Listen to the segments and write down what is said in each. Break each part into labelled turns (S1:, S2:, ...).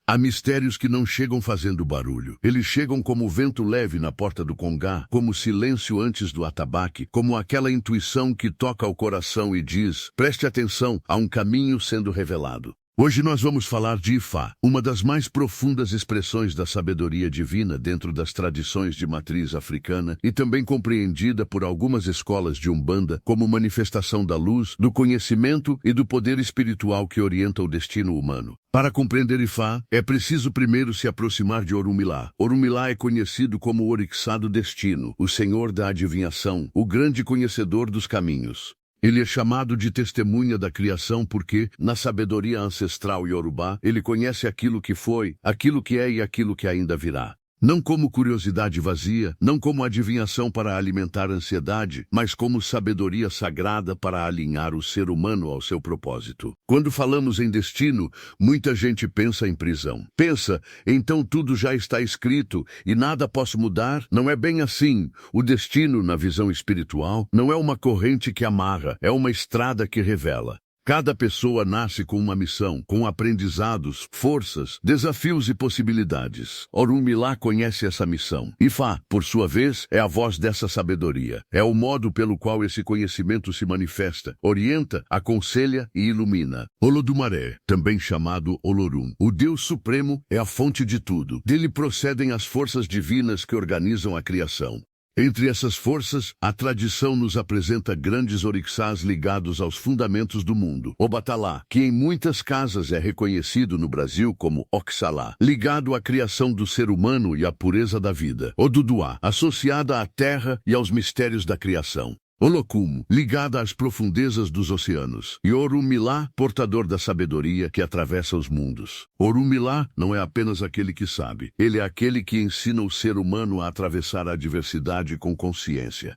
S1: Há mistérios que não chegam fazendo barulho. Eles chegam como vento leve na porta do congá, como silêncio antes do atabaque, como aquela intuição que toca o coração e diz: preste atenção, há um caminho sendo revelado. Hoje nós vamos falar de Ifá, uma das mais profundas expressões da sabedoria divina dentro das tradições de matriz africana e também compreendida por algumas escolas de Umbanda como manifestação da luz, do conhecimento e do poder espiritual que orienta o destino humano. Para compreender Ifá, é preciso primeiro se aproximar de Orunmilá. Orunmilá é conhecido como o Orixá do destino, o senhor da adivinhação, o grande conhecedor dos caminhos. Ele é chamado de testemunha da criação porque, na sabedoria ancestral iorubá, ele conhece aquilo que foi, aquilo que é e aquilo que ainda virá. Não como curiosidade vazia, não como adivinhação para alimentar ansiedade, mas como sabedoria sagrada para alinhar o ser humano ao seu propósito. Quando falamos em destino, muita gente pensa em prisão. Pensa, então tudo já está escrito e nada posso mudar? Não é bem assim. O destino, na visão espiritual, não é uma corrente que amarra, é uma estrada que revela. Cada pessoa nasce com uma missão, com aprendizados, forças, desafios e possibilidades. Orunmilá conhece essa missão. Ifá, por sua vez, é a voz dessa sabedoria. É o modo pelo qual esse conhecimento se manifesta, orienta, aconselha e ilumina. Olodumaré, também chamado Olorum, o Deus Supremo, é a fonte de tudo. Dele procedem as forças divinas que organizam a criação. Entre essas forças, a tradição nos apresenta grandes orixás ligados aos fundamentos do mundo. Obatalá, que em muitas casas é reconhecido no Brasil como Oxalá, ligado à criação do ser humano e à pureza da vida. Oduduá, associada à terra e aos mistérios da criação. Olocumo, ligada às profundezas dos oceanos. E Orunmilá, portador da sabedoria que atravessa os mundos. Orunmilá não é apenas aquele que sabe. Ele é aquele que ensina o ser humano a atravessar a adversidade com consciência.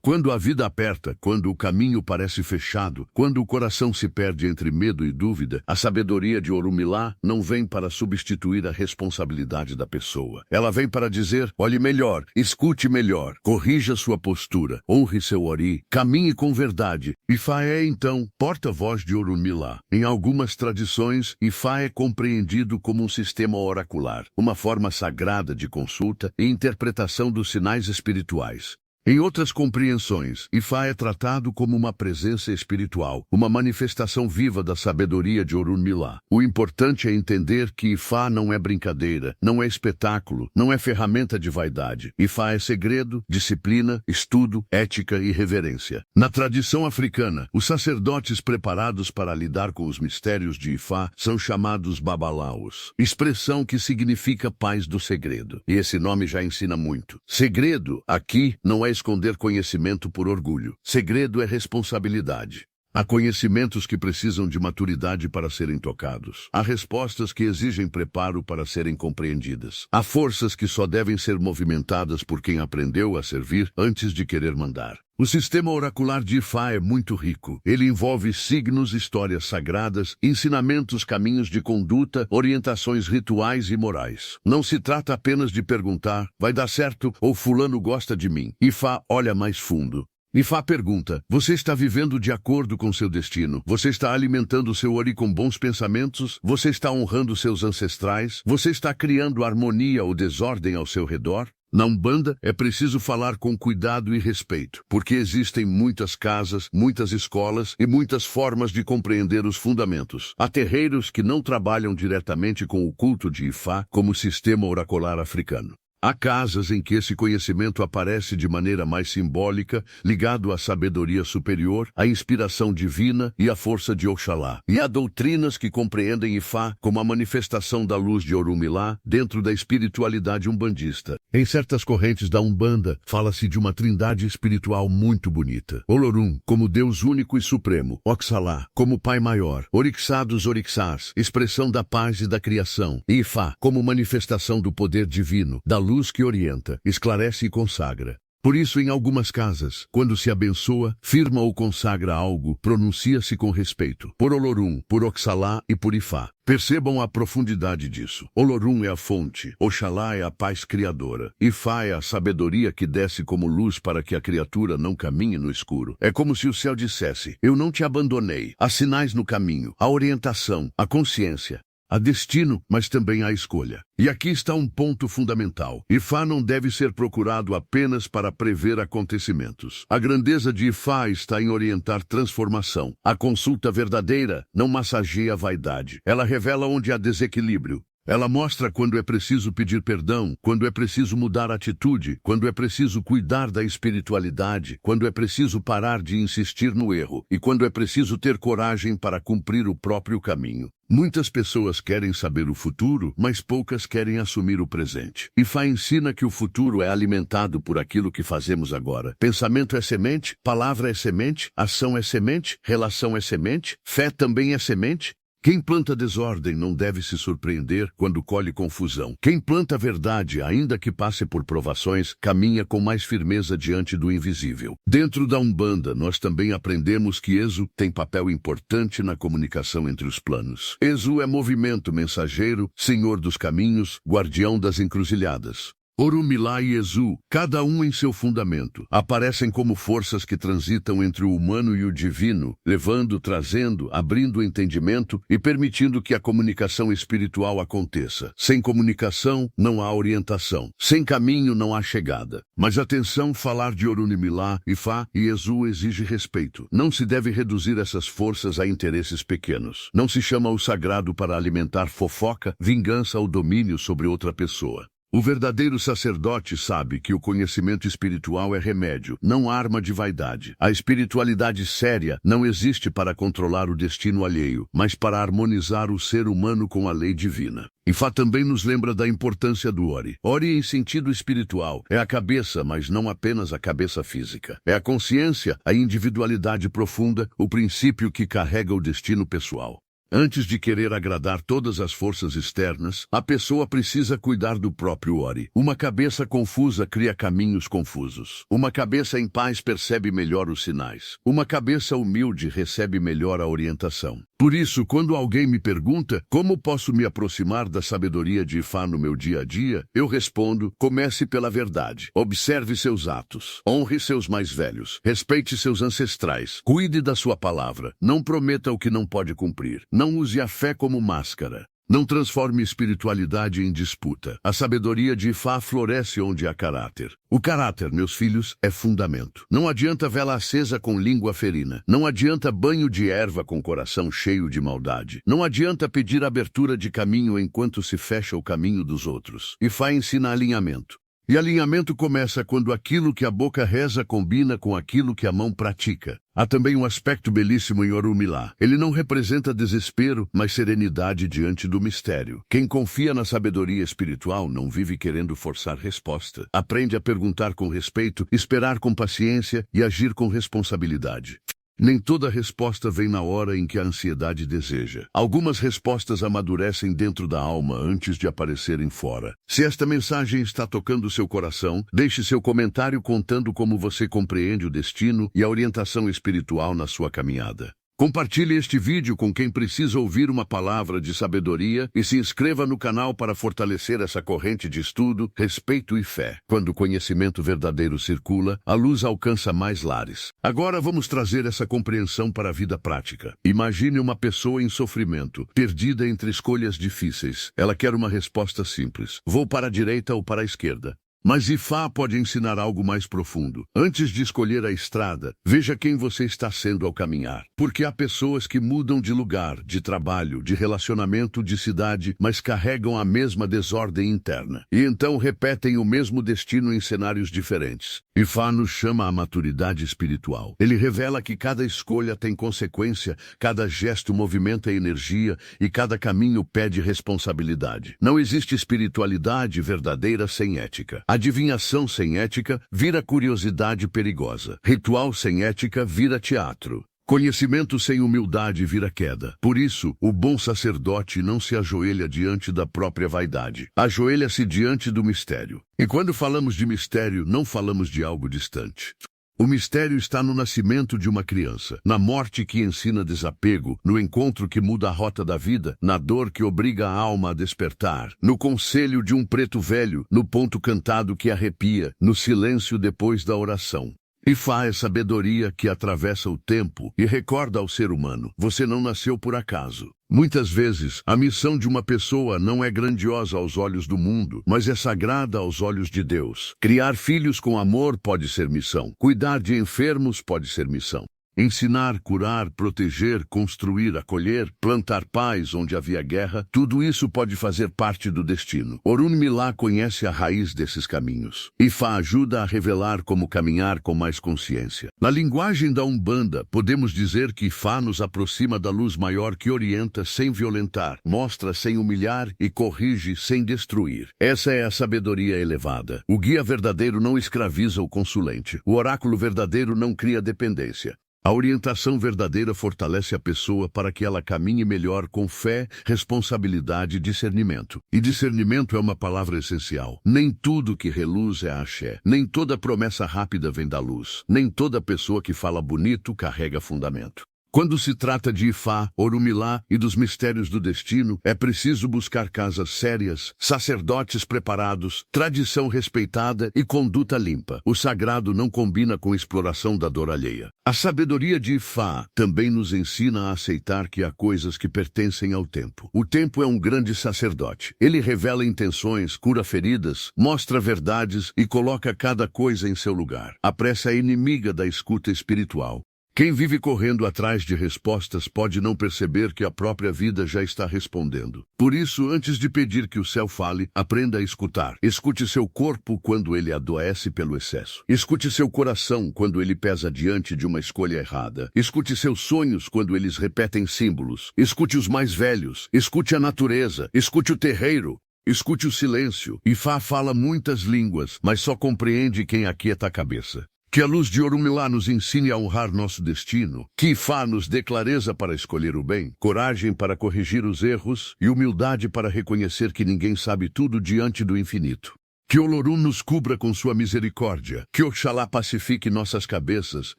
S1: Quando a vida aperta, quando o caminho parece fechado, quando o coração se perde entre medo e dúvida, a sabedoria de Orunmilá não vem para substituir a responsabilidade da pessoa. Ela vem para dizer: olhe melhor, escute melhor, corrija sua postura, honre seu ori, caminhe com verdade. Ifá é, então, porta-voz de Orunmilá. Em algumas tradições, Ifá é compreendido como um sistema oracular, uma forma sagrada de consulta e interpretação dos sinais espirituais. Em outras compreensões, Ifá é tratado como uma presença espiritual, uma manifestação viva da sabedoria de Orunmilá. O importante é entender que Ifá não é brincadeira, não é espetáculo, não é ferramenta de vaidade. Ifá é segredo, disciplina, estudo, ética e reverência. Na tradição africana, os sacerdotes preparados para lidar com os mistérios de Ifá são chamados babalaos, expressão que significa pais do segredo. E esse nome já ensina muito. Segredo, aqui, não é esconder conhecimento por orgulho. Segredo é responsabilidade. Há conhecimentos que precisam de maturidade para serem tocados. Há respostas que exigem preparo para serem compreendidas. Há forças que só devem ser movimentadas por quem aprendeu a servir antes de querer mandar. O sistema oracular de Ifá é muito rico. Ele envolve signos, histórias sagradas, ensinamentos, caminhos de conduta, orientações rituais e morais. Não se trata apenas de perguntar: vai dar certo ou fulano gosta de mim? Ifá olha mais fundo. Ifá pergunta: você está vivendo de acordo com seu destino? Você está alimentando seu ori com bons pensamentos? Você está honrando seus ancestrais? Você está criando harmonia ou desordem ao seu redor? Na Umbanda, é preciso falar com cuidado e respeito, porque existem muitas casas, muitas escolas e muitas formas de compreender os fundamentos. Há terreiros que não trabalham diretamente com o culto de Ifá como sistema oracular africano. Há casas em que esse conhecimento aparece de maneira mais simbólica, ligado à sabedoria superior, à inspiração divina e à força de Oxalá. E há doutrinas que compreendem Ifá como a manifestação da luz de Orunmilá dentro da espiritualidade umbandista. Em certas correntes da Umbanda, fala-se de uma trindade espiritual muito bonita. Olorum, como Deus único e supremo. Oxalá, como Pai maior. Orixá dos orixás, expressão da paz e da criação. E Ifá, como manifestação do poder divino, da luz que orienta, esclarece e consagra. Por isso, em algumas casas, quando se abençoa, firma ou consagra algo, pronuncia-se com respeito. Por Olorum, por Oxalá e por Ifá. Percebam a profundidade disso. Olorum é a fonte, Oxalá é a paz criadora, Ifá é a sabedoria que desce como luz para que a criatura não caminhe no escuro. É como se o céu dissesse: eu não te abandonei. Há sinais no caminho, a orientação, a consciência. Há destino, mas também há escolha. E aqui está um ponto fundamental. Ifá não deve ser procurado apenas para prever acontecimentos. A grandeza de Ifá está em orientar transformação. A consulta verdadeira não massageia a vaidade. Ela revela onde há desequilíbrio. Ela mostra quando é preciso pedir perdão, quando é preciso mudar a atitude, quando é preciso cuidar da espiritualidade, quando é preciso parar de insistir no erro e quando é preciso ter coragem para cumprir o próprio caminho. Muitas pessoas querem saber o futuro, mas poucas querem assumir o presente. Ifá ensina que o futuro é alimentado por aquilo que fazemos agora. Pensamento é semente, palavra é semente, ação é semente, relação é semente, fé também é semente. Quem planta desordem não deve se surpreender quando colhe confusão. Quem planta a verdade, ainda que passe por provações, caminha com mais firmeza diante do invisível. Dentro da Umbanda, nós também aprendemos que Exu tem papel importante na comunicação entre os planos. Exu é movimento mensageiro, senhor dos caminhos, guardião das encruzilhadas. Orunmila e Exu, cada um em seu fundamento, aparecem como forças que transitam entre o humano e o divino, levando, trazendo, abrindo o entendimento e permitindo que a comunicação espiritual aconteça. Sem comunicação, não há orientação. Sem caminho, não há chegada. Mas atenção, falar de Orunmila, Ifá e Exu exige respeito. Não se deve reduzir essas forças a interesses pequenos. Não se chama o sagrado para alimentar fofoca, vingança ou domínio sobre outra pessoa. O verdadeiro sacerdote sabe que o conhecimento espiritual é remédio, não arma de vaidade. A espiritualidade séria não existe para controlar o destino alheio, mas para harmonizar o ser humano com a lei divina. Ifá também nos lembra da importância do Ori. Ori em sentido espiritual é a cabeça, mas não apenas a cabeça física. É a consciência, a individualidade profunda, o princípio que carrega o destino pessoal. Antes de querer agradar todas as forças externas, a pessoa precisa cuidar do próprio Ori. Uma cabeça confusa cria caminhos confusos. Uma cabeça em paz percebe melhor os sinais. Uma cabeça humilde recebe melhor a orientação. Por isso, quando alguém me pergunta como posso me aproximar da sabedoria de Ifá no meu dia a dia, eu respondo: comece pela verdade. Observe seus atos. Honre seus mais velhos. Respeite seus ancestrais. Cuide da sua palavra. Não prometa o que não pode cumprir. Não use a fé como máscara. Não transforme espiritualidade em disputa. A sabedoria de Ifá floresce onde há caráter. O caráter, meus filhos, é fundamento. Não adianta vela acesa com língua ferina. Não adianta banho de erva com coração cheio de maldade. Não adianta pedir abertura de caminho enquanto se fecha o caminho dos outros. Ifá ensina alinhamento. E alinhamento começa quando aquilo que a boca reza combina com aquilo que a mão pratica. Há também um aspecto belíssimo em Orunmila. Ele não representa desespero, mas serenidade diante do mistério. Quem confia na sabedoria espiritual não vive querendo forçar resposta. Aprende a perguntar com respeito, esperar com paciência e agir com responsabilidade. Nem toda resposta vem na hora em que a ansiedade deseja. Algumas respostas amadurecem dentro da alma antes de aparecerem fora. Se esta mensagem está tocando seu coração, deixe seu comentário contando como você compreende o destino e a orientação espiritual na sua caminhada. Compartilhe este vídeo com quem precisa ouvir uma palavra de sabedoria e se inscreva no canal para fortalecer essa corrente de estudo, respeito e fé. Quando o conhecimento verdadeiro circula, a luz alcança mais lares. Agora vamos trazer essa compreensão para a vida prática. Imagine uma pessoa em sofrimento, perdida entre escolhas difíceis. Ela quer uma resposta simples. Vou para a direita ou para a esquerda? Mas Ifá pode ensinar algo mais profundo. Antes de escolher a estrada, veja quem você está sendo ao caminhar. Porque há pessoas que mudam de lugar, de trabalho, de relacionamento, de cidade, mas carregam a mesma desordem interna. E então repetem o mesmo destino em cenários diferentes. Ifá nos chama à maturidade espiritual. Ele revela que cada escolha tem consequência, cada gesto movimenta energia e cada caminho pede responsabilidade. Não existe espiritualidade verdadeira sem ética. Adivinhação sem ética vira curiosidade perigosa. Ritual sem ética vira teatro. Conhecimento sem humildade vira queda. Por isso, o bom sacerdote não se ajoelha diante da própria vaidade. Ajoelha-se diante do mistério. E quando falamos de mistério, não falamos de algo distante. O mistério está no nascimento de uma criança, na morte que ensina desapego, no encontro que muda a rota da vida, na dor que obriga a alma a despertar, no conselho de um preto velho, no ponto cantado que arrepia, no silêncio depois da oração. Ifá é sabedoria que atravessa o tempo e recorda ao ser humano: você não nasceu por acaso. Muitas vezes, a missão de uma pessoa não é grandiosa aos olhos do mundo, mas é sagrada aos olhos de Deus. Criar filhos com amor pode ser missão. Cuidar de enfermos pode ser missão. Ensinar, curar, proteger, construir, acolher, plantar paz onde havia guerra, tudo isso pode fazer parte do destino. Orunmila conhece a raiz desses caminhos. Ifá ajuda a revelar como caminhar com mais consciência. Na linguagem da Umbanda, podemos dizer que Ifá nos aproxima da luz maior que orienta sem violentar, mostra sem humilhar e corrige sem destruir. Essa é a sabedoria elevada. O guia verdadeiro não escraviza o consulente. O oráculo verdadeiro não cria dependência. A orientação verdadeira fortalece a pessoa para que ela caminhe melhor com fé, responsabilidade e discernimento. E discernimento é uma palavra essencial. Nem tudo que reluz é axé. Nem toda promessa rápida vem da luz. Nem toda pessoa que fala bonito carrega fundamento. Quando se trata de Ifá, Orunmila e dos mistérios do destino, é preciso buscar casas sérias, sacerdotes preparados, tradição respeitada e conduta limpa. O sagrado não combina com exploração da dor alheia. A sabedoria de Ifá também nos ensina a aceitar que há coisas que pertencem ao tempo. O tempo é um grande sacerdote. Ele revela intenções, cura feridas, mostra verdades e coloca cada coisa em seu lugar. A pressa é inimiga da escuta espiritual. Quem vive correndo atrás de respostas pode não perceber que a própria vida já está respondendo. Por isso, antes de pedir que o céu fale, aprenda a escutar. Escute seu corpo quando ele adoece pelo excesso. Escute seu coração quando ele pesa diante de uma escolha errada. Escute seus sonhos quando eles repetem símbolos. Escute os mais velhos. Escute a natureza. Escute o terreiro. Escute o silêncio. Ifá fala muitas línguas, mas só compreende quem aquieta a cabeça. Que a luz de Orunmila nos ensine a honrar nosso destino. Que Ifá nos dê clareza para escolher o bem, coragem para corrigir os erros e humildade para reconhecer que ninguém sabe tudo diante do infinito. Que Olorum nos cubra com sua misericórdia, que Oxalá pacifique nossas cabeças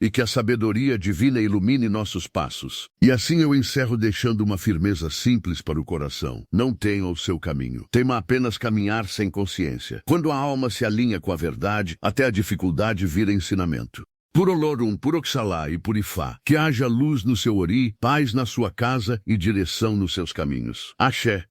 S1: e que a sabedoria divina ilumine nossos passos. E assim eu encerro deixando uma firmeza simples para o coração. Não tema o seu caminho. Tema apenas caminhar sem consciência. Quando a alma se alinha com a verdade, até a dificuldade vira ensinamento. Por Olorum, por Oxalá e por Ifá, que haja luz no seu ori, paz na sua casa e direção nos seus caminhos. Axé.